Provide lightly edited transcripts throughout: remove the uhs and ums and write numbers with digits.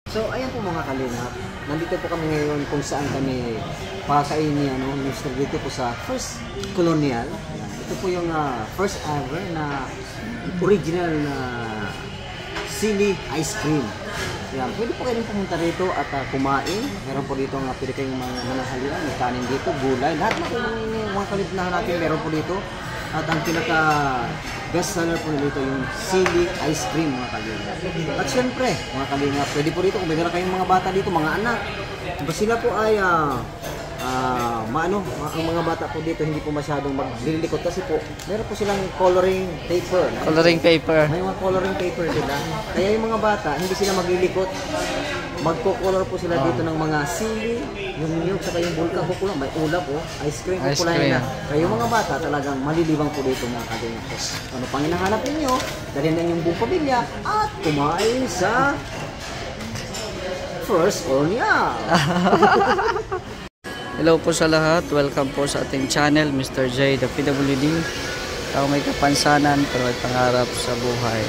So, ayan po mga kalingap. Nandito po kami ngayon kung saan kami pakainin Mr. dito po sa First Colonial. Ayan. Ito po yung first ever na original na sili ice cream. Ayan. Pwede po kayong pumunta rito at kumain. Meron po dito pwede kayong manahalian. May kanin dito, gulay. Lahat na po mga kalinahan natin meron po dito. At ang pinaka best seller po dito yung sili ice cream mga kalingap. At syempre mga kalingap, pwede po dito kung meron kayong mga bata dito, mga anak. Diba sila po ay ang mga bata po dito hindi po masyadong maglilikot kasi po meron po silang coloring paper. Coloring paper. May mga coloring paper sila. Kaya yung mga bata hindi sila maglilikot. Magko-color po sila dito ng mga sili, yung niyog, saka yung bulkan kukulang, may ulap ice cream kukulain na. Kaya yung mga bata talagang malilibang po dito mga kalingap. Ano pang hinahanap ninyo? Dalhin na yung buong pamilya at kumain sa First Colonial. Hello po sa lahat. Welcome po sa ating channel, Mr. J, the PWD. Tao may kapansanan pero may pangarap sa buhay.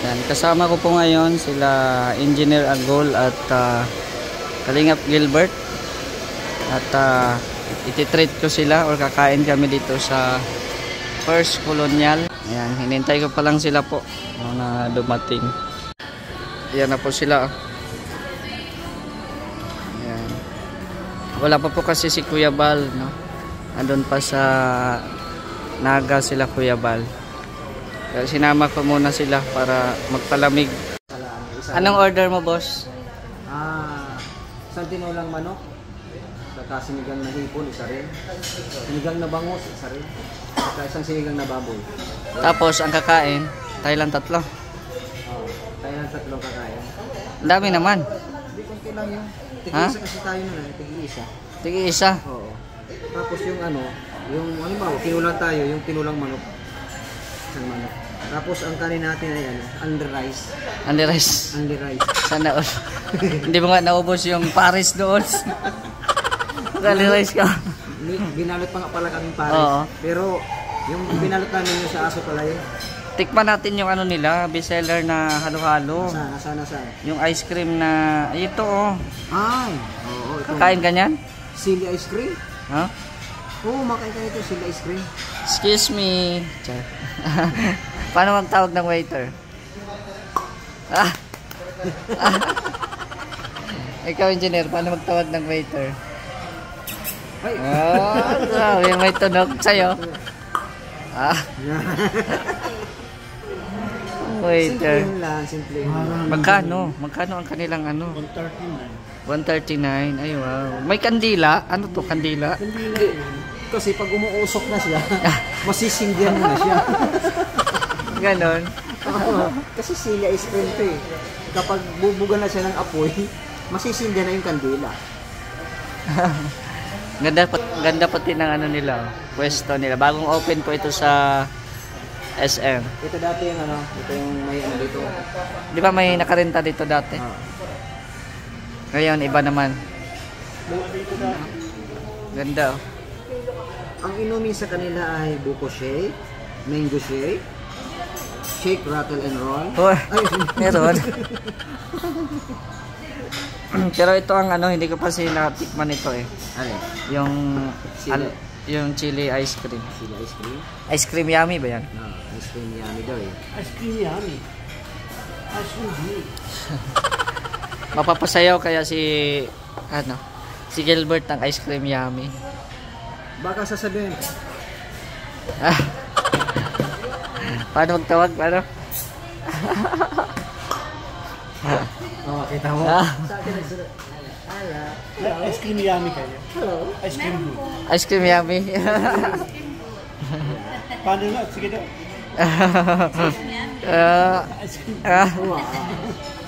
Yan. Kasama ko po ngayon sila Engineer Agol at Kalingap Gilbert. At ititreat ko sila or kakain kami dito sa First Colonial. Ayan, hinintay ko pa lang sila po na dumating. Ayan na po sila. Ayan. Wala pa po kasi si Kuya Bal, no? Andun pa sa Naga sila Kuya Bal. Kaya sinama ko muna sila para magpalamig. Anong order mo, boss? Isang tinulang manok, saka sinigang na hipon, isa rin. Sinigang na bangus, isa rin. Saka isang sinigang na baboy. Tapos ang kakain, tayo lang tatlo. Tayo lang tatlong kakain. Ang dami naman. Hindi, konti lang yun. Tig-isa kasi tayo nun, tig-isa. Tig-isa? Oo. Tapos yung yung tinulang tayo, yung tinulang manok. Isang manok. Tapos ang kanin natin ay under rice. Under rice? Under rice. Sana all. Hindi mo nga naubos yung Paris doon. Under rice ka. Binalot pa nga pala kaming Paris. Oo. Pero yung binalot namin yung sa aso pala yun. Tikman natin yung nila, bestseller na halo-halo. Nasaan? Yung ice cream na, ito Ay! Oo. Kakain ka niyan? Sili ice cream? Ha? Oo, makain ka nito, sili ice cream. Excuse me. Paano magtawag ng waiter? Ikaw, engineer, paano magtawag ng waiter? Grabe, may tunog sa'yo. Waiter. Simple lang, simple. Magkano ang kanilang 139. 139. Ay, wow. May kandila. Ano to, kandila? Kasi pag umuusok na siya, masisindihan mo na siya. Ganon. Kasi sili ice cream to eh. Kapag bubugan na siya ng apoy, masisindihan na yung kandila. Ganda pati ng nila, pwesto nila. Bagong open po ito sa SM. Ito dati yung ito yung may dito. Di ba may nakarenta dito dati? Ngayon, iba naman. Ganda Ang inumin sa kanila ay buko shake, mango shake, shake, rattle and roll. Meron. Pero ito ang hindi ko pa natikman ito eh. Yung chili ice cream. Chili ice cream? Ice cream yummy ba yan? Ice cream yummy daw eh. Ice cream yummy. Ice cream good. Mapapasayaw kaya si Gilbert ng ice cream yummy. Baka sasabihin. Paano magtawag? Paano? Kita mo. Sa akin nagsunod. Ice cream yummy kayo. Hello. Ice cream good. Ice cream yummy. Paano nga? Sige daw.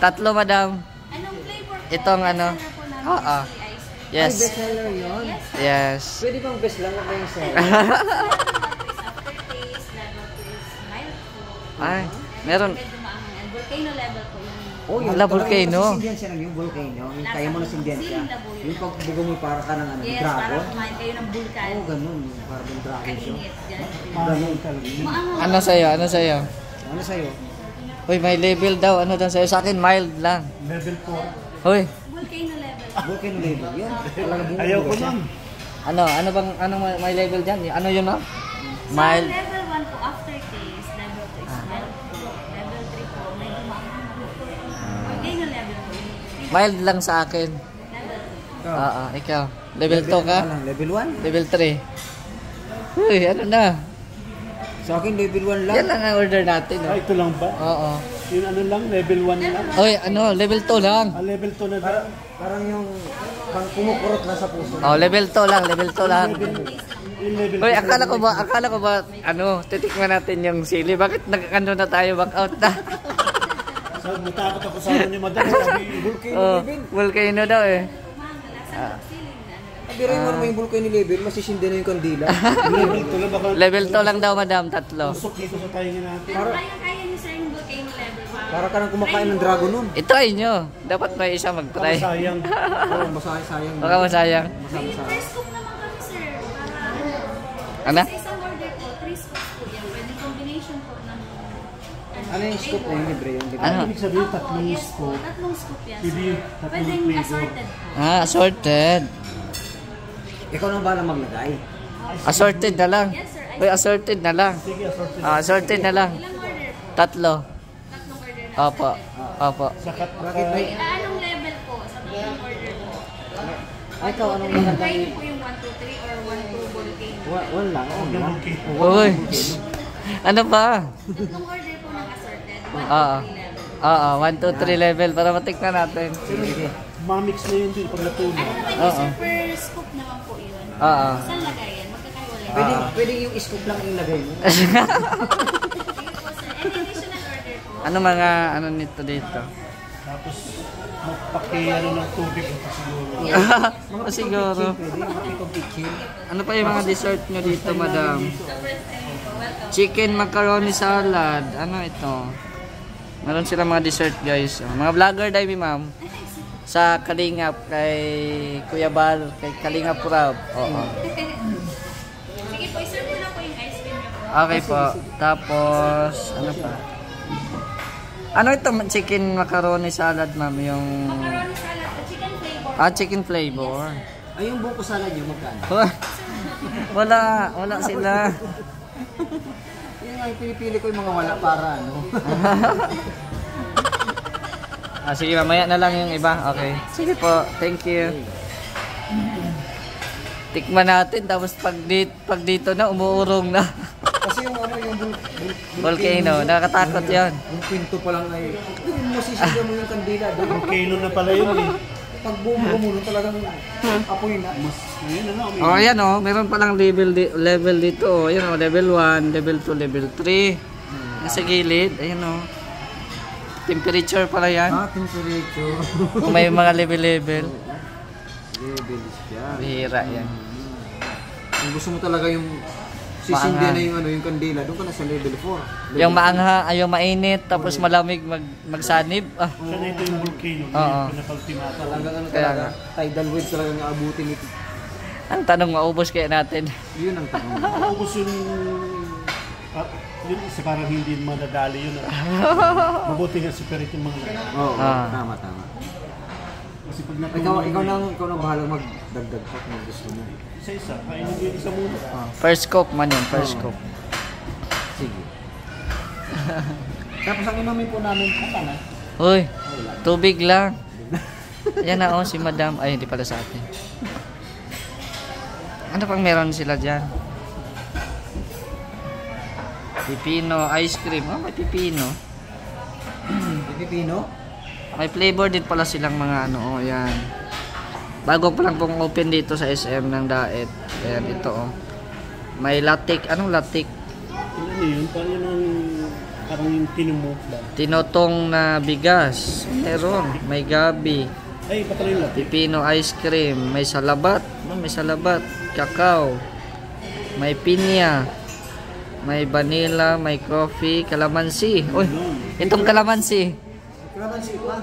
Tatlo, madam. Anong flavor po? Itong Yes. Ay, best seller yun? Yes. Pwede bang best lang o best seller? Aftertaste, level 2 is mild po. Ay, meron. Medyo maangang. Volcano level po yun. Oh, Wala, volcano. Nasindihan siya ng yung volcano. Yung kaya mo nasindihan siya. Yung pagbugo mo para ka ng Yes, dragon. parang kumain kayo ng vulkan. Oo, ganun. Parang yung dragon siya. Kainit. Ganun. Maangang. Ano sa'yo? Ano sa'yo? Ano sa'yo? Uy, may level daw. Ano daw sa'yo? Sa akin, mild lang. Level 4. Hoy, Volcano level. Volcano level. Yan. Talaga bumubuga Ayaw ko siya. nun. ano bang, may level dyan? Ano yun, ma'am? Sa Mild. level 1 po, aftertaste, level 2 is mild po. Level 3 po, medyo maanghang po. Volcano level po. Mild lang sa akin. Level 2. Oo, ikaw. Level 2 ka? Level 1? Level 3. Uy, ano na? Sa akin, level 1 lang. Yan lang ang order natin. Ah, ito lang ba? Oo. Yung ano lang, level 1 lang. Uy, level 2 lang. Ah, level 2 na ba? Parang yung pang kumukurot na sa puso. Oh, level 2 lang, level 2 lang. Yung level Uy, akala ko ba, titikman natin yung sili. Bakit nag-ano na tayo, back out na? So, natakot ako sa ano ni madam. Sabi, Volcano Oh, level. volcano daw eh. Manga, lasa feeling na ano. Sabi rin mo naman yung volcano level, masisindi na yung kandila. level 2 lang. Baka Level 2 lang daw, madam, 3. usok dito sa tayo natin. Pero kaya niyo sir yung volcano level. Para ka nang kumakain ng dragon nun. I-try nyo. Dapat may isa Baka mag-try. sayang. Oo, sayang. Baka masayang. May first scoop naman kami sir. Para Ano? Sa isang order po, 3 scoops po yan. Pwede combination po ng Ano yung scoop na yung libre? Yung libre? Ano? Ibig sabihin, tatlong Yes po, scoop. tatlong scoop yan Pwede sir. tatlong Pwedeng flavor. assorted po. Assorted. Ikaw nang bahala maglagay. Assorted na lang. Yes sir. Uy, assorted na lang. Sige, assorted. Assorted na lang. Ilang order po? 3. Tatlong order na. Opo. Opo. Sakat Bakit may... Anong level po sa tatlong order po? Ay, ikaw anong Try magandang... niyo po yung 1, 2, 3 or 1, 2 volcano. One lang. Oh, lang. Uy. Ano ba? Tatlong order po ng assorted. 1, 2, 3 Oo. level. Oo, 1, 2, 3 level para matikman natin. Sige. mamix na yun din pag natuloy. Ano naman Oo. yun, sir? Per scoop naman po yun. Oo. Saan lagayan? Magkakaiwalay. Pwede yung scoop lang ilagay mo. Sige po, sir. Any additional order po? Ano mga ano nito dito? Tapos magpaki-ano ng tubig ito siguro. O siguro. Pwede yung pitong kitchen. Ano pa yung mga dessert nyo dito, madam? The first time po. Welcome. Chicken macaroni salad. Ano ito? Meron sila mga dessert, guys. Oh, mga vlogger dahil, ma'am. Sa Kalingap, kay Kuya Bal, kay Kalingap Rob. Oo. Sige po, iserve mo na po yung ice cream niyo po. Okay po. Tapos, ano pa? Ano ito? Chicken macaroni salad, ma'am. Yung... Macaroni salad, chicken flavor. chicken flavor. Ay, yung buko salad nyo, magkano? Wala sila. Yung nga, pinipili ko yung mga wala para ano. Sige, mamaya na lang yung iba. Okay. Sige po. Thank you. Tikman natin. Tapos pag dito na, umuurong na. Kasi yung ano, yung Volcano. Nakakatakot yan. Yung kwento pa lang ay, masisigaw mo yung kandila doon. Volcano na pala yun eh. Pag bumulo talagang apoy na. Ngayon na lang. Oh, ayan oh. Meron palang level dito. Oh. Ayan oh. Level 1, level 2, level 3. Nasa gilid. Ayan oh. Temperature pala yan. Temperature. Kung may mga level. Level siya. Bihira yan. Kung gusto mo talaga yung sisindi na yung ano, yung kandila, doon ka na sa level 4. Yung maangha, yung mainit, tapos malamig magsanib. Sana ito yung volcano. Oo. Yung pinapagtimata. Talagang ano Kaya talaga, tidal wave talaga nga abutin ito. Ang tanong, maubos kaya natin. Yun ang tanong. Maubos yung... yun isa parang hindi madadali yun. Mabuti nga separate yung mga Oo, Ah. tama. kasi pag natuloy. Ikaw nang bahala magdagdag pa kung gusto mo. Isa-isa. Kainin yung isa muna. First scope man yun, first scope. Sige. Tapos ang inumin po namin pa na. Uy, tubig lang. Ayan na oh, si madam. Ay, hindi pala sa atin. Ano pang meron sila dyan? Pipino, ice cream. Oh, may pipino. Pipino? May flavor din pala silang mga ano. Oh, yan. Bago pa lang pong open dito sa SM ng Daet. Ayan, ito oh. May latik. Anong latik? Ano yun? Parang yung tinumog lang. Tinotong na bigas. Meron. May gabi. Ay, patuloy lang. Pipino ice cream. May salabat. May salabat. Kakao. May pinya. May vanilla. May coffee. Kalamansi. Uy, itong kalamansi. Kalamansi pa.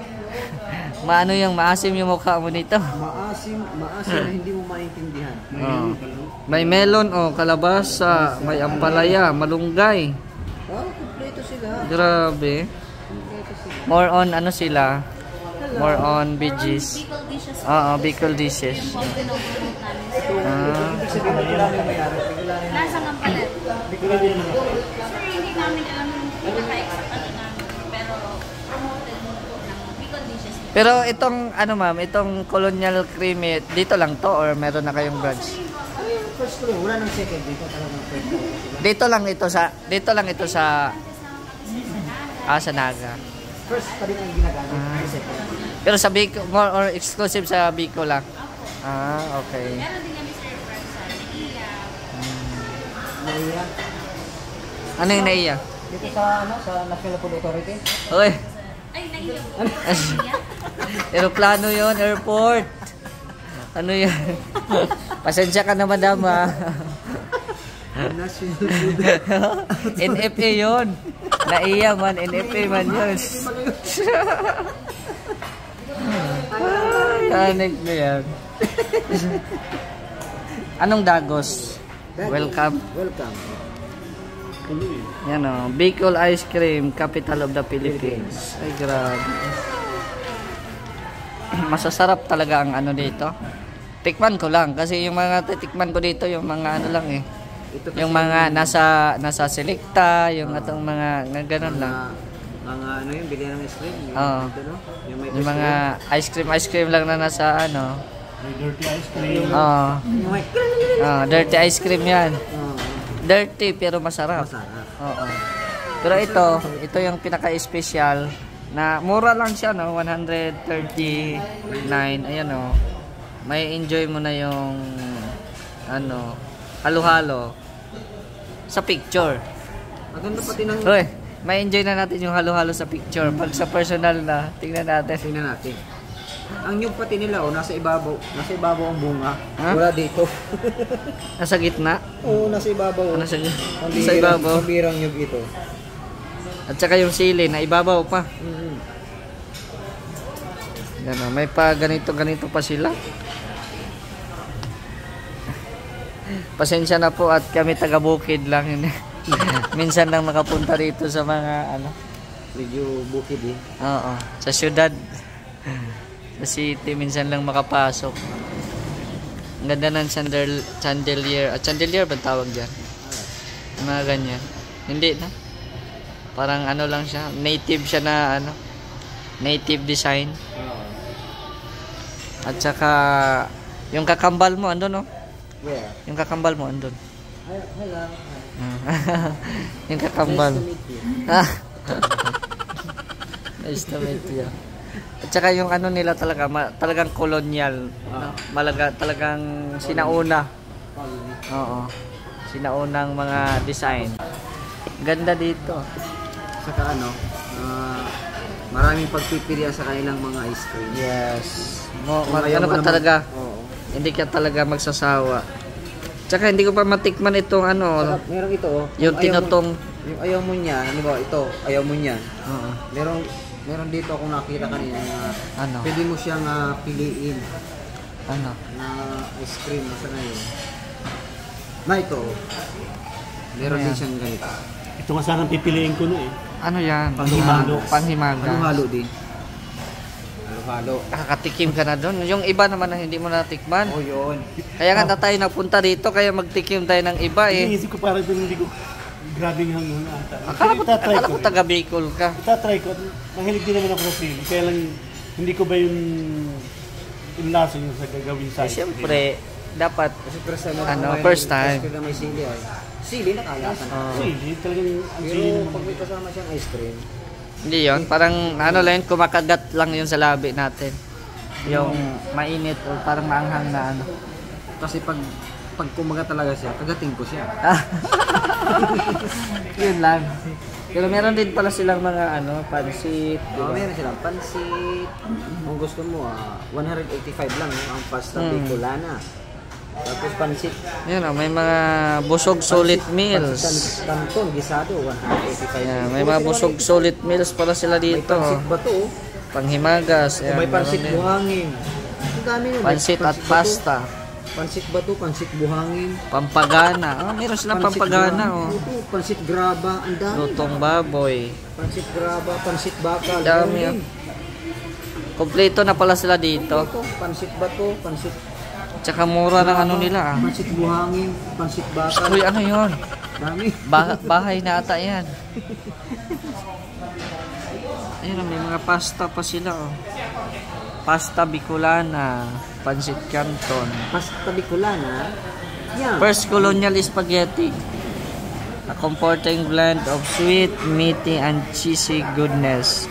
Maano yung maasim yung mukha mo nito. Maasim na hindi mo maintindihan. Oh. May melon o kalabasa. May ampalaya. Malunggay. Oh, kumpleto sila. Grabe. Kumpleto sila. More on ano sila. More on veggies. Bicol dishes. Oo, Bicol dishes. Yung po ang pinopromote namin. Ah, Ibig sabihin, biglaan yung mayari. Biglaan yung... Nasa Ngampalet. Biglaan yung mga... Sir, hindi namin alam yung pinaka-exact ano namin. Pero promoted ng Bicol dishes. pero itong ano ma'am, itong colonial creamy, dito lang to or meron na kayong branch? First ko wala nang second dito. Talagang first ko. Dito lang ito sa sa Naga. First pa rin ang ginagamit. Second. Pero sa Bicol, more or exclusive sa Bicol lang. Ah, okay. Meron din kami sir branch sa Naiya. Naiya. Ano yung naiya? Dito sa National Food Authority. Uy, Ay, Naiya po. Naiya. aeroplano yon, airport. Ano yan? Pasensya ka na madam ha. National Food. NFA yon. Naiya man, NFA man yun. Kanik na yan. Anong Dagos? Welcome. Welcome. Yan o, Bicol Ice Cream, capital of the Philippines. Ay, grabe. Masasarap talaga ang ano dito. Tikman ko lang kasi yung mga titikman ko dito yung mga ano lang eh. Yung mga nasa Selecta, yung atong mga ganun lang. Mga ano yung bilhin ng ice cream. Oo. Yung may Yung mga ice cream lang na nasa ano. May dirty ice cream. Oo. Yung may... Dirty ice cream yan. Oo. Dirty pero masarap. Masarap. Oo. Pero ito yung pinaka-special na mura lang siya no, 139. Ayan oh. May enjoy mo na yung ano, halo-halo sa picture. Maganda pati ng... Hoy, may enjoy na natin yung halo-halo sa picture. Pag sa personal na, tingnan natin. Tingnan natin. Ang nyug pati nila, nasa ibabaw. Nasa ibabaw ang bunga. Ha? Wala dito. Nasa gitna. Oo, nasa ibabaw. Ano sa ibabaw? Pambirang nyug ito. At saka yung sili na ibabaw pa. Yan o, may pa ganito pa sila. Pasensya na po at kami taga-bukid lang. Minsan lang makapunta dito sa mga ano. Medyo bukid eh. Oo, sa syudad. Sa city, minsan lang makapasok. Ang ganda ng chandelier. Chandelier ba tawag dyan? Mga ganyan. Hindi na. Parang ano lang siya. Native siya na ano. Native design. At saka yung kakambal mo andun no? Where? Yung kakambal mo andun. Hello. Yung kakambal. Nice to meet you. Nice to meet you. At saka yung ano nila talaga, talagang kolonyal. Talagang sinauna. Oo. Sinaunang mga design. Ganda dito. Saka ano, maraming pagpipilian sa kanilang mga ice cream. Yes. Kung ayaw Ano mo ka naman- talaga? Oo. Hindi ka talaga magsasawa. Tsaka hindi ko pa matikman itong ano. Saka, merong ito oh. Yung Kung ayaw mo- tinutong. Yung ayaw mo niyan, ano ba, ito, ayaw mo niyan. Oo. Meron dito akong nakita kanina na Ano? pwede mo siyang piliin Ano? na ice cream na sa ngayon. Na ito, meron Ano din yan? siyang ganito. Ito nga sanang pipiliin ko no eh. Ano yan? Panghimalo. Panhimaga. Halo-halo din. Halo-halo. Nakakatikim ka na doon. Yung iba naman na hindi mo natikman. Oh, yun. Kaya nga na tayo napunta dito, kaya magtikim tayo ng iba eh. Iniisip ko para doon hindi ko grabing hangon ata. Akala ko taga Bicol ka. Itatry ko. Mahilig din naman ako sa sili. Kaya lang hindi ko ba yung lasa yung sa gagawin sa Eh, siyempre, dapat Kasi first time ako Ano, kumain ng first time. ice cream na may sili ay. Sili nakalatan. sili. Talagang ang sili Pero naman. pag may kasama siyang ice cream, hindi yon, parang ano lang yun, kumakagat lang yun sa labi natin. Yung mainit o parang maanghang na ano. kasi pag kumaga talaga siya, kagating ko siya. Yun lang. Pero meron din pala silang mga ano, pansit. Meron silang pansit. Kung gusto mo, 185 lang ang pasta Bicolana. Tapos pansit. Yun may mga busog solid meals. Pansit canton, gisado, 185. Yan, may mga busog solid meals pala sila May dito. pansit bato, Panghimagas. Yan, may pansit meron din. buhangin. Ang dami nun. Pansit at bato, pasta. Pansit bato, pansit buhangin. Pampagana. Meron silang pampagana. Luto, pansit graba, ang dami. Lutong baboy. Pansit graba, pansit bakal. Dami, meron din. Kompleto na pala sila dito. Ito, pansit bato, pansit Tsaka mura ng ano nila ah. pansit buhangin, pansit bakal. Uy, ano yun? Dami. Bahay na ata yan. Ayun, may mga pasta pa sila oh. Pasta Bicolana, Pancit Canton. Pasta Bicolana. Yan. First colonial spaghetti. A comforting blend of sweet, meaty, and cheesy goodness.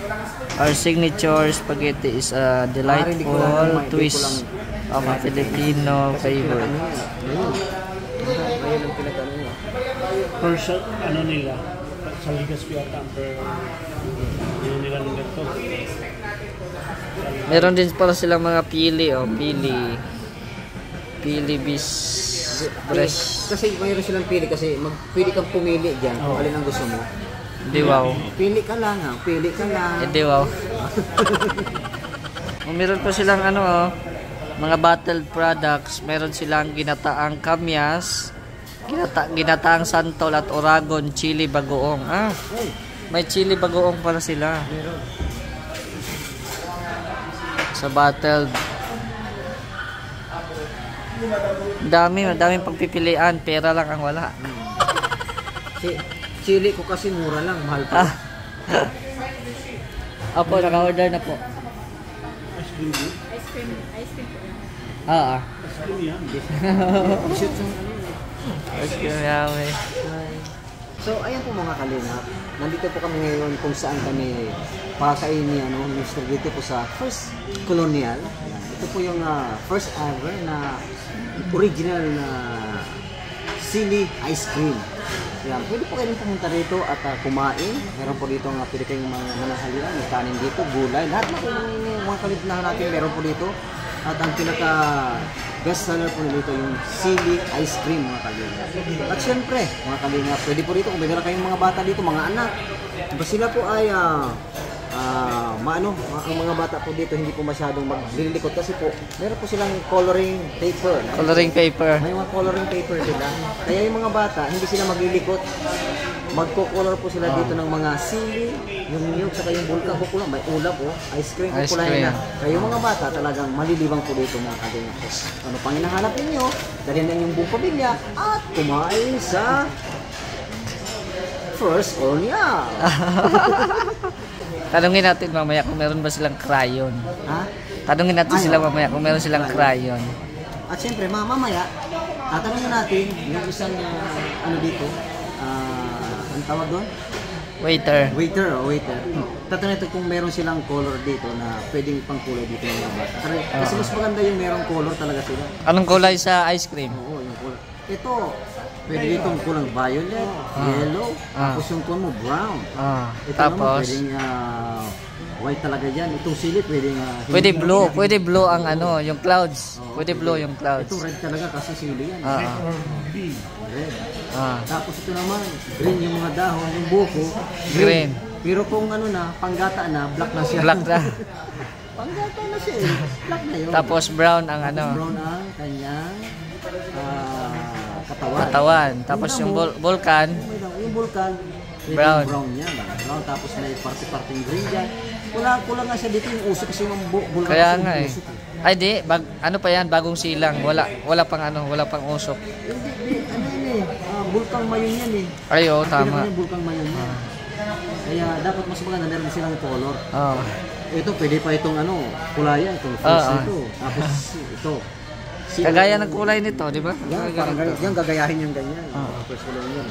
Our signature spaghetti is a delightful twist of a Filipino flavor. Ayun ang pinag-ano niya. First, ano nila, sa Legazpi at Amper, yun nila ng ganito. Meron din pala silang mga pili oh, pili bis breast. Kasi mayroon silang pili kasi pili kang pumili diyan kung alin ang gusto mo. Hindi wow. Pili ka lang ha, pili ka lang. Hindi wow. Meron pa silang ano oh, mga bottled products. Meron silang ginataang kamyas, ginataang santol at Oragon chili bagoong. Ah, may chili bagoong pala sila. Sa bottled. Daming pagpipilian, pera lang ang wala. Chili ko kasi mura lang, mahal pa. Opo, naka-order na po. Ice cream. Ice cream po. Ah. Ice cream yan. Ice cream yummy. So, ayan po mga kalingap. Nandito po kami ngayon kung saan kami pakainin Mr. Dito po sa First Colonial. Ayan. Ito po yung first ever na original na sili ice cream. Ayan. Pwede po kayong pumunta rito at kumain. Meron po dito pwede kayong manahalian. May kanin dito, gulay. Lahat na po mga kalinahan natin meron po dito. At ang pinaka best seller po nito yung sili ice cream mga kalingap. At syempre, mga kalingap, pwede po rito kung meron kayong mga bata dito, mga anak. Diba sila po ay ang mga bata po dito hindi po masyadong maglilikot kasi po meron po silang coloring paper. Coloring paper. May mga coloring paper sila. Kaya yung mga bata, hindi sila maglilikot. Magko-color po sila dito ng mga sili, yung niyog, saka yung bulkan po may ulap po, ice cream po na. Kaya yung mga bata talagang malilibang po dito mga kalingap. Ano pang hinahanap ninyo? Dalhin na yung buong pamilya at kumain sa First Colonial. Tanungin natin mamaya kung meron ba silang crayon. Ha? Tanungin natin sila mamaya kung meron silang crayon. At syempre, mamaya, tatanungin natin yung isang dito, ang tawag doon? Waiter. Waiter. Tatanungin natin kung meron silang color dito na pwedeng pang kulay dito ng mga bata. Kasi mas maganda yung merong color talaga sila. Anong kulay sa ice cream? Oo, yung color. Ito, pwede dito ang kulang violet, yellow, tapos yung kulang mo brown. Ito Tapos naman pwedeng white talaga yan. Itong sili pwedeng pwede blue ang yung clouds. Pwede blue yung clouds. ito red talaga kasi sili yan. Red. Tapos ito naman green yung mga dahon, yung buko Green. Pero kung panggata na, black na siya. Black na. Panggata na siya black na yun. Tapos brown ang Brown ang kanyang katawan. Tapos yung vulkan, yung vulkan, brown. Brown niya. Brown, tapos may party-parting green dyan. Kulang nga siya dito yung usok kasi yung vulkan. Kaya nga eh. Ay di, ano pa yan, bagong silang. Wala pang usok. Hindi, vulkang mayon yan eh. Ay oo, tama. Vulkang mayon yan. Kaya dapat mas maganda meron silang color. Oo. Ito, pwede pa itong kulayan, itong first ito. Tapos ito. Kagaya ng kulay nito, di ba? Yan, gagayahin yung ganyan. First color yan.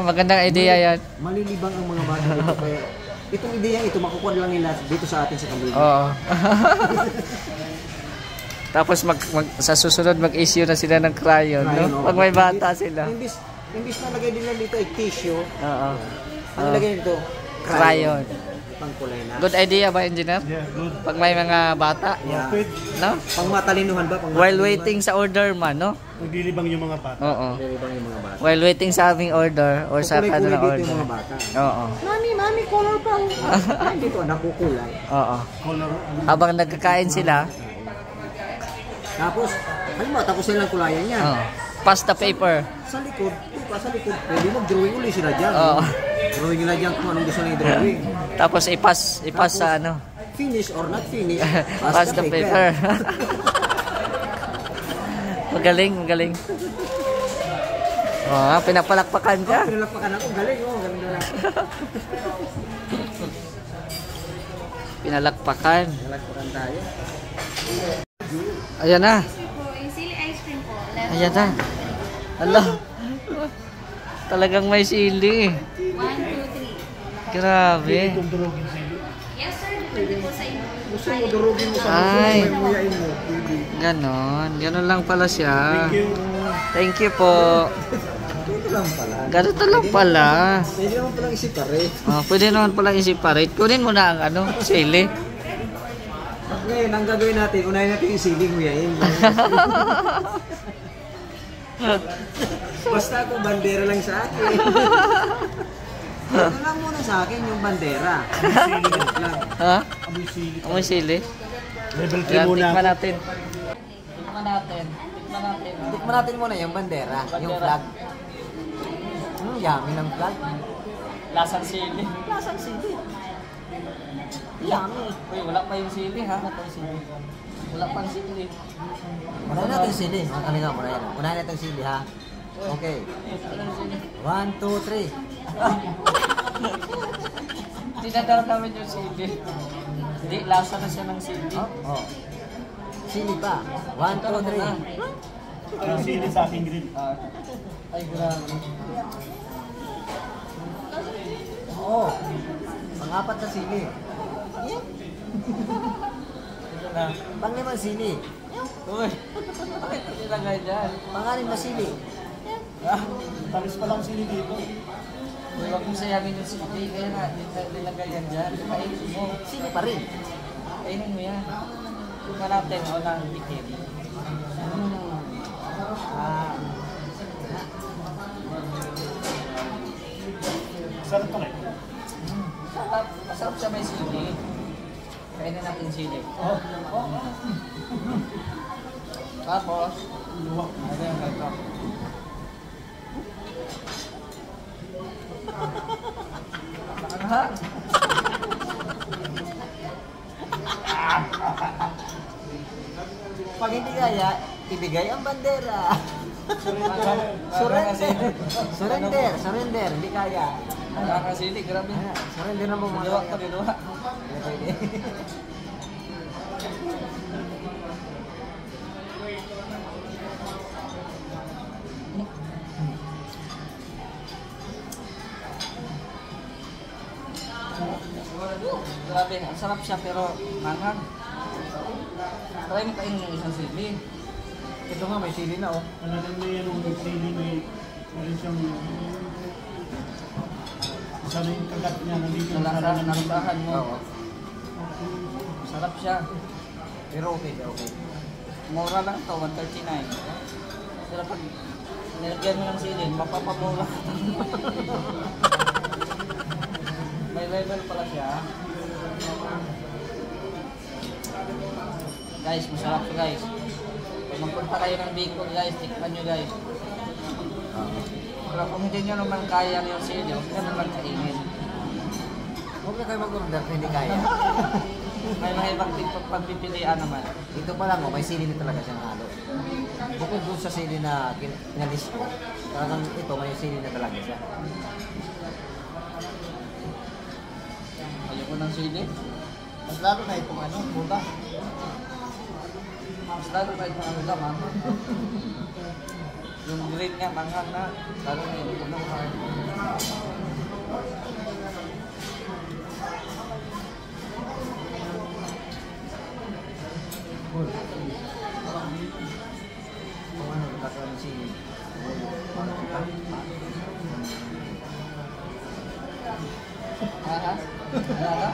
Magandang idea yan. Malilibang ang mga bata dito. Kaya itong ideya ito, makukuha lang nila dito sa atin sa Cambridge. Oo. Tapos sa susunod mag-issue na sila ng crayon, no? Pag may bata sila. Imbis na lagay nila dito ay tissue. Oo. Ang lagay nito, Crayon. Pangkulay na. Good idea ba, engineer? Yeah, good. Pag may mga bata, Yeah. no? Pang matalinuhan ba? While waiting sa order man, no? Naglilibang yung mga bata. Oo. Malilibang yung mga bata. While waiting sa aming order or sa Kulay-kulay kanila dito order. yung mga bata. Oo. Mami, color pa. Ay, dito, nakukulay. Oo. Color, Habang nagkakain sila, Tapos, tapos nilang kulayan niya. pasta paper. Sa likod, pwede mag-drawing ulit sila dyan. Oo. Drawing nila dyan kung anong gusto nila i-drawing. Tapos ipas sa finish or not finish, Pass the paper. Magaling, magaling. Oh, pinapalakpakan ka. Pinalakpakan ako, galing oh, galing na. Pinalakpakan. Pinalakpakan tayo. Ayan na. Yung sili ice cream po. Level Ayan na. 1, Hala. Talagang may sili. 2, 3. Grabe. Itong durugin sili. Yes sir, depende po sa inyo. Gusto mo durugin mo sa Ay. may muyain mo. Pwede. Ganon. Ganon lang pala siya. Thank you. Thank you po. Ito lang pala. Ganito lang pala. Pwede naman palang i-separate. Oh, pwede naman palang i-separate. Kunin mo na ang ano, sili. Ngayon, ang gagawin natin, unahin natin yung siling muyain. Basta ako, bandera lang sa akin. Ito lang muna sa akin yung bandera. Sili lang. Ha? Amoy sili. Amoy sili. Level 3 Ayan, muna. tikman natin. Tikman natin. Tikman natin. Tikman natin muna yung bandera, yung flag. Yummy ng flag. Lasang sili. Lasang sili. Yummy. Uy, wala pa yung sili ha. Wala pang sili. Unahin natin yung sili. Mga kalinga, unahin natin yung sili ha. Okay. 1, 2, 3. Dinadala namin yung sili. Hindi, lasa na siya ng sili. Oh. Sili pa. 1, 2, 3. Ang sili sa aking grill. Ay, grabe. Oo. Pang-apat na sili. Ito na. Pang-limang sili. Uy, bakit nilagay dyan? Pang-anim na sili. Talis pa lang sili dito. Uy, huwag mong sayangin yung sili. Kaya nga, nilagay yan dyan. Kainin mo. Sili pa rin. Kainin mo yan. Tingnan natin, o nang bikin. Ah, Sarap to kayo. Masarap, masarap siya may sili. Kainin natin sili. Tapos, ano yung ganito? Ano ha? pag hindi kaya, ibigay ang bandera. Surrender. Hindi kaya. Nakakasili, grabe. Surrender na mo mga Dinuwa kaya. ka, dinuwa. Pwede. Grabe, ang sarap siya pero manghang. Try mo kainin yung isang sili. Ito nga, may sili na oh. Ano lang may ano, may sili, meron siyang isa na yung kagat niya, nandito yung Nalasa, sarang nalusahan mo. Oo. Sarap siya. Pero okay. Mura lang to, 139. Pero pag nilagyan mo ng sili, mapapamura ka. May level pala siya. Guys, masarap siya guys. Pag magpunta kayo ng Bicol guys, tikman nyo guys. Pero kung hindi nyo naman kaya yung sili, huwag nyo naman kainin. Huwag na kayo mag-order kung hindi kaya. May mga ibang pagpipilian naman. Ito pa lang, may sili na talaga siyang halo. Bukod doon sa sili na pinalis ko, talagang ito, may sili na talaga siya. Ayoko ng sili. Mas lalo na itong buta. Mas lalo kahit mga ulam ha. Yung green nga, manghang na. Lalo na yung ulam ha. Kung ano, nagkakaroon ng sili. Ha? Ano?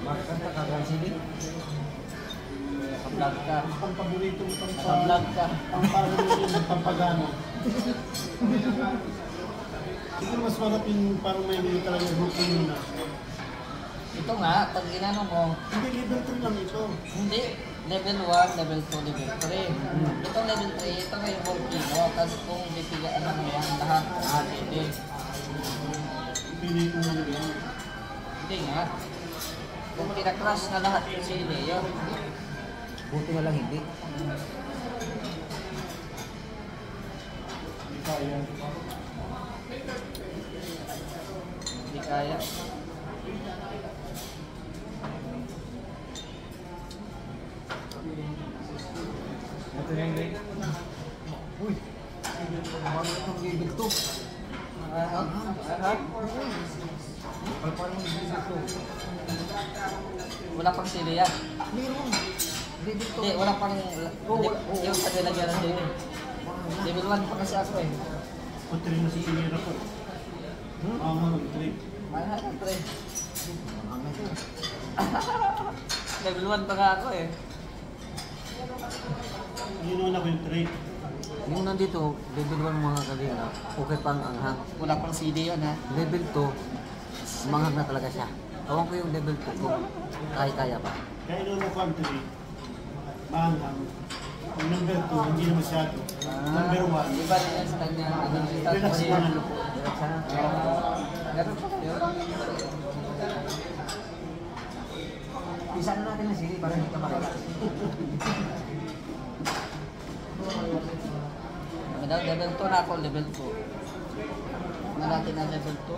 Bakit ka nagkakaroon ng sili? Naka-vlog ka. Ang paborito mo Naka-vlog ka. ang paborito mo pampagana. Ito mas marap yung parang may hindi talaga routine na. Ito nga, pag inano mo, Hindi, level 3 lang ito. hindi. Level 1, level 2, level 3. Ito level 3, ito nga yung volcano. Tapos kung bipigaan mo yan, lahat. Level. pili ko na yan. Hindi nga. Kung kinakrush na lahat yung sili, yun. Buti na lang hindi. Hindi kaya. Hindi kaya. Ito na yung Uy! Ano itong level to? Parang level to. Wala pang sili yan. Meron! Level to. Hindi, wala pang... Yung sa nilagyan ng sili. Level 1 pa kasi ako eh. Putri na si Inira ko. Putri. Mahal na pre. Ang ito. Level 1 pa nga ako eh. Ginawa na ko yung tray. Yung nandito, level 1 mga kalina, okay pang anghang. Wala pang sili yun ha. Level 2, manghang na talaga siya. Tawag ko yung level 2 kung kaya pa. Kaya inuuna ko ang tray. Mahanghang. Yung number 2, hindi na masyado. Number 1. Iba na yan sa kanya. Relax mo na lupo. Ganun pa kayo. Isa na natin ang sili para hindi ka makalakas. Level 2 na ako, level 2. Ano natin ang level 2?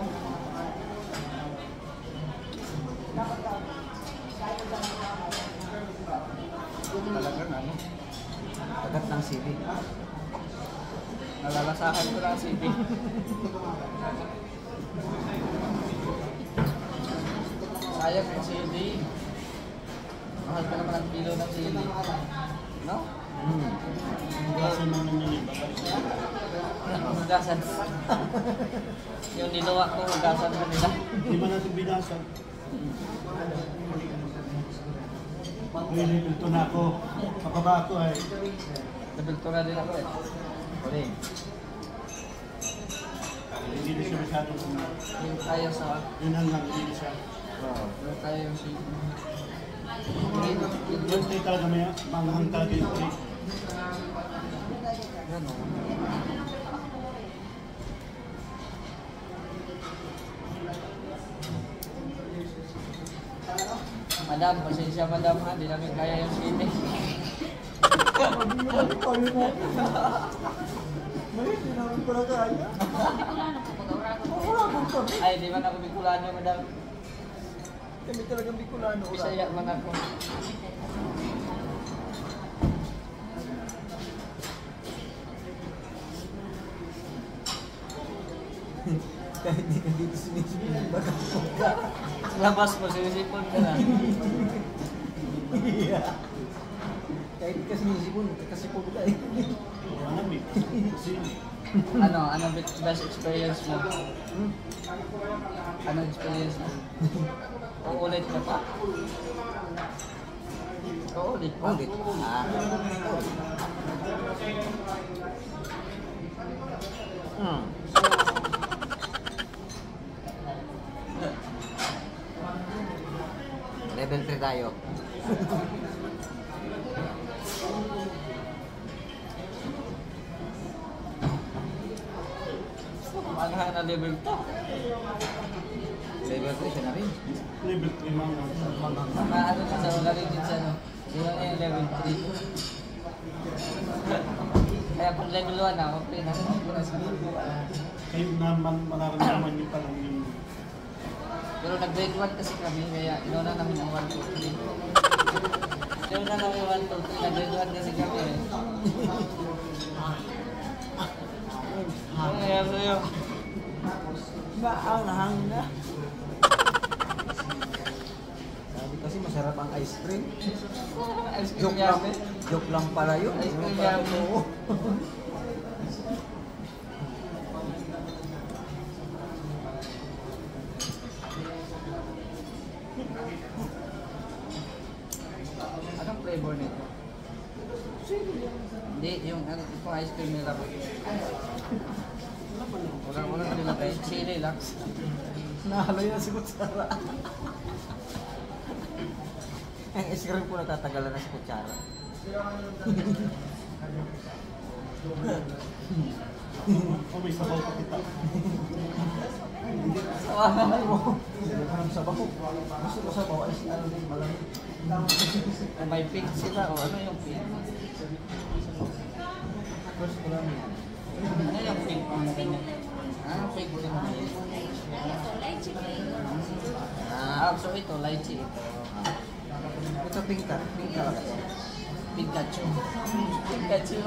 Talagang ano? Tagat ng sili. Nalalasahan ko lang sili. Sayang ang sili. Mahal ka naman ang kilo ng sili. No? Gasan mo naman yung Hugasan. Yung niluwa ko, hugasan ko nila. Hindi ba natin binasa? May level 2 na ako. Makaba ako ay. Level 2 na din ako eh. Pwede. Hindi na siya masyadong Yung kaya sa... yun hanggang hindi na siya. Yung kaya yung sili. Yung tray talaga may manghang talaga yung tray. Yan o. Madam, pasensya madam ha, di namin kaya yung sili. Ay, di man ako Bicolano, madam. Kami talagang Bicolano. Bisaya man ako. Kahit di ka dito sinisipin, baka ka. Labas mo, sinisipon ka na. Kahit di ka sinisipin, kakasipon ka eh. Alam eh. Kasi Ano best experience mo? Anong experience mo? Uulit ka pa? Uulit pa? Ulit. Level 3 tayo. Ano na level to? Level 3 siya na rin. level 3 manghang. Mga ano na sa wala rin din sa ano? Yung ano yung level 3. Kaya kung level 1 na, okay na. Kayo naman mararamdaman nyo pa lang yung Pero nag-grade 1 kasi kami, kaya inuna namin ang 1, 2, 3. Inuna namin 1, 2, 3, nag-grade 1 kasi kami eh. Kaya sa'yo. Maanghang na. Sabi kasi masarap ang ice cream. Ice cream Joke lang, yummy. joke lang pala yun. Ice cream Ano pala yummy. totoo? Anong flavor nito? Hindi, yung ano, itong ice cream nila. Wala ka nila kayo. Chili lang. Nahalo yan si Kutsara. Ang ice cream po natatagalan na si Kutsara. kung may sabaw pa kita. May pink sila o ano yung pink? Ano yung pink? Ano pink din? Ito, lychee flavor. So ito, lychee ito. Ito pink talaga. Pikachu. Pikachu.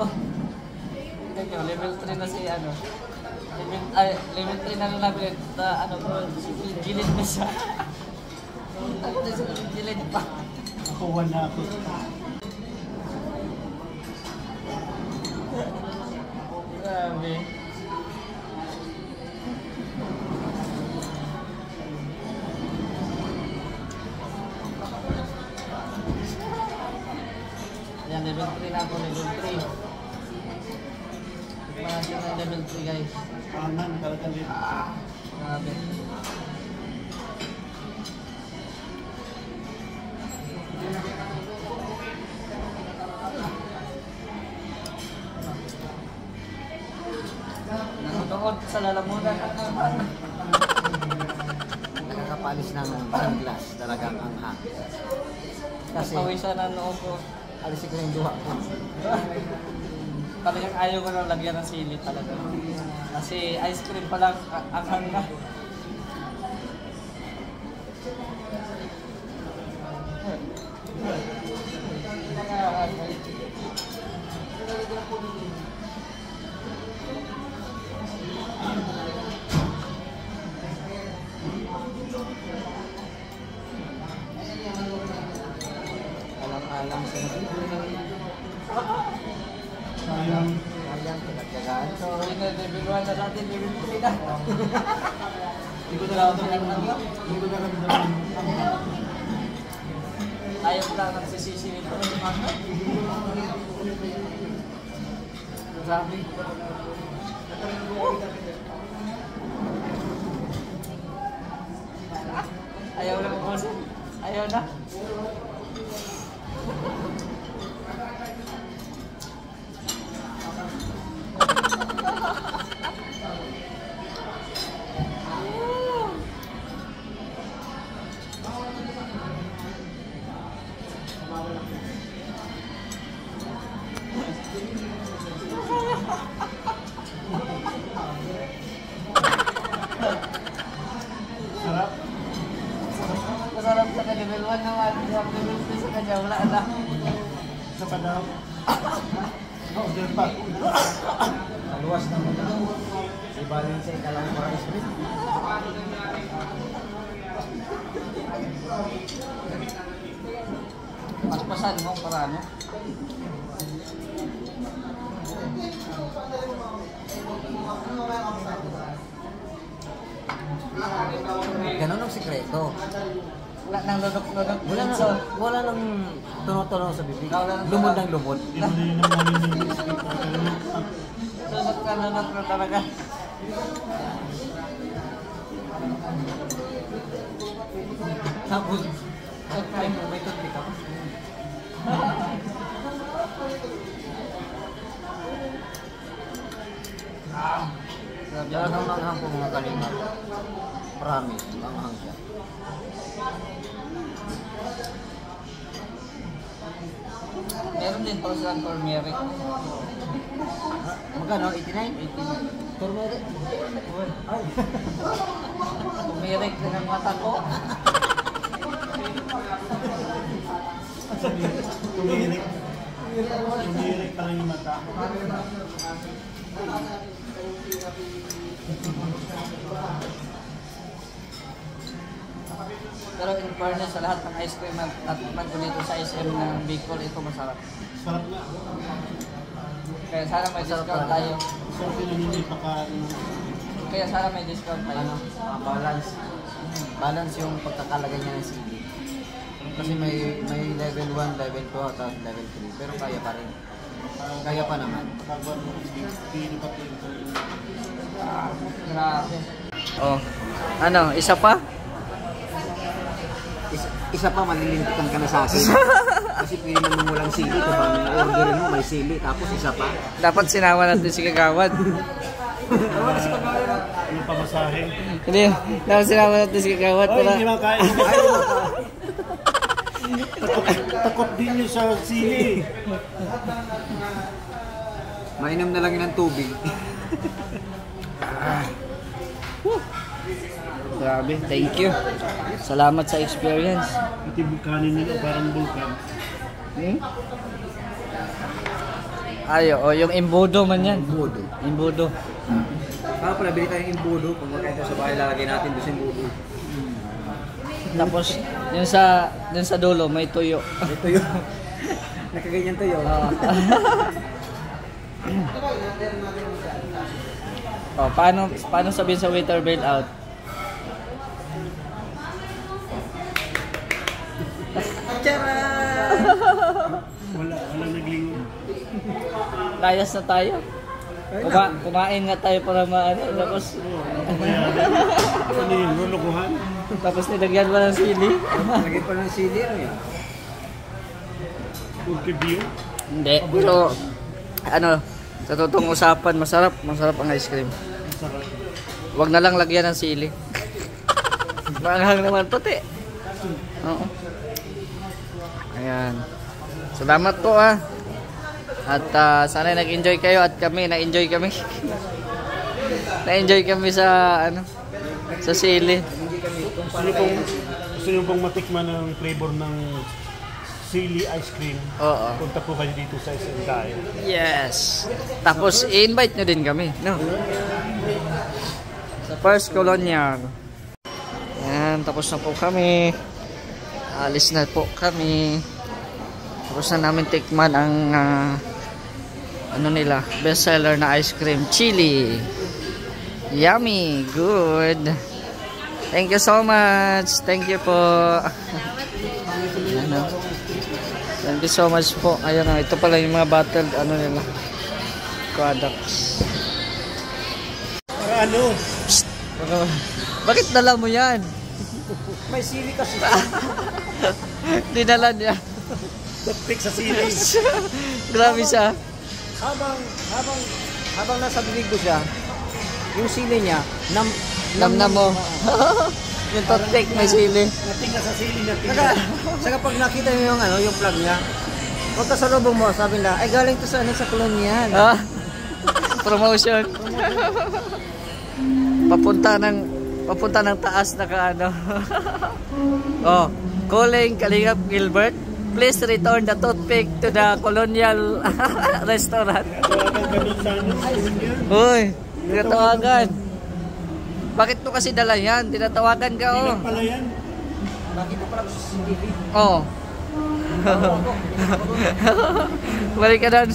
Pikachu, level 3 na si ano. Level 3 na namin na ano bro, gilid na siya. Ako na siya gilid pa. Kuha na ako. Grabe. Ayan, level 3 na ako, level 3. Parang siya ng level 3 guys. Anan, talaga din. Grabe. Nanonood sa lalamunan at naman. Nakakapalis ng sunglass talagang anghang. Kasi Pawisan na noo ko. alisin ko yung duha ko. Talagang ayaw ko nang lagyan ng sili talaga. Kasi ice cream pa lang anghang na. Alang-alang sa Sayang. Sayang, pinagdagaan. So, yun na, level 1 na natin, level 3 na. Hindi ko nararamdaman. Hindi ko nararamdaman. Ayaw ko lang nagsisisi nito. Grabe. Ayaw na ubusin. Ayaw na. Sarap. Masarap sa level 1 naman. Sa level 2 sa kanya, wala na. Isa pa daw. Oh, dyan pa. Maluwas na mo na. Ibalin sa ikalang para isbit. Paspasan mo para ano? Ganun ang sikreto. Wala nang lunok-lunok. Wala nang tunog-tunog sa bibig. Wala nang- Lumod ng lumod. Hindi mo na yun ang mamimilis. Lunok ka, lunok na talaga. Tapos, may tubig ako. Talagang manghang po mga kalinga. Promise, manghang siya. Meron din po silang turmeric. Magkano? 89? Turmeric? Ay. Turmeric din ang mata ko. Tumirik. Tumirik pa lang yung mata. Pero in fairness sa lahat ng ice cream at natikman ko dito sa SM ng Bicol, ito masarap. Sarap na. Kaya sana may discount tayo. Sarap yun ang hindi pakain. Kaya sana may discount tayo. Ano? Balance. Balance yung pagkakalagay niya ng sili. Kasi may level 1, level 2, at level 3. Pero kaya pa rin. Kaya pa naman. Pagawin mo, hindi pa pinto. Grabe. Oh, ano, isa pa? Isa pa, malilintikan ka na sa akin. Kasi pili naman walang sili. Kung orderin mo, may sili. Tapos isa pa. Dapat sinama natin si Kagawad. Naman kasi kagawad na. Yung pamasahe. Hindi, dapat sinama natin si Kagawad Oh, para... hindi makain. Takot din yun sa sili. Mainam na lang yun ng tubig. Grabe, thank you. Salamat sa experience. At yung kanin nila parang bulkan. Hmm? Ayo, oh, yung imbudo man yan. Imbudo. Imbudo. Kaya pala, bili tayong imbudo. Kung magkaya sa bahay, lalagay natin doon sa imbudo. Tapos, yun sa dulo, may tuyo. Ito yun. Nakaganyan tayo. Oh, paano sabihin sa waiter bail out? Walang naglingon. Layas na tayo. Kumain nga tayo para maano. Tapos, Ano yun? Lulukuhan? tapos nilagyan mo ng sili. Lagay pa ng sili. Ano yan? Urkibyo? Hindi. Pero, ano, sa totoong usapan, masarap ang ice cream. Sarap. Huwag na lang lagyan ng sili. Maanghang naman puti. Oo. Ayan. Salamat po At sana nag-enjoy kayo at kami, na-enjoy kami. Na-enjoy kami sa sa sili. Gusto nyo bang matikman ng flavor ng sili ice cream? Oo. Punta po kayo dito sa SMKI. Yes. Tapos i-invite nyo din kami, no? Sa First Colonial. Yan, tapos na po kami. Alis na po kami. Tapos na namin tikman ang nila, best seller na ice cream, chili. Yummy, good. Thank you so much. Thank you po. Ano? Thank you so much po. Ayun, ito pala yung mga bottled nila products. Ano? Bakit dala mo yan? May sili kasi. Dinala niya. Toothpick sa sili. Grabe siya. Habang nasa bibig ko siya, yung sili niya, Namnam mo. Yung toothpick may sili. Natingnan sa sili natin. Saka pag nakita niyo yung yung plug niya, pagka sa lubong mo, sabi nila, ay galing to sa kolonyan. Promotion. Papunta ng taas na kaano. Oh, calling Kalingap Gilbert. Please return the toothpick to the Colonial restaurant. Uy, tinatawagan. Bakit to kasi dala yan? Tinatawagan ka, oh. Ilang pala yan? Nakita pala ko sa CCTV. Oh. Balik ka doon.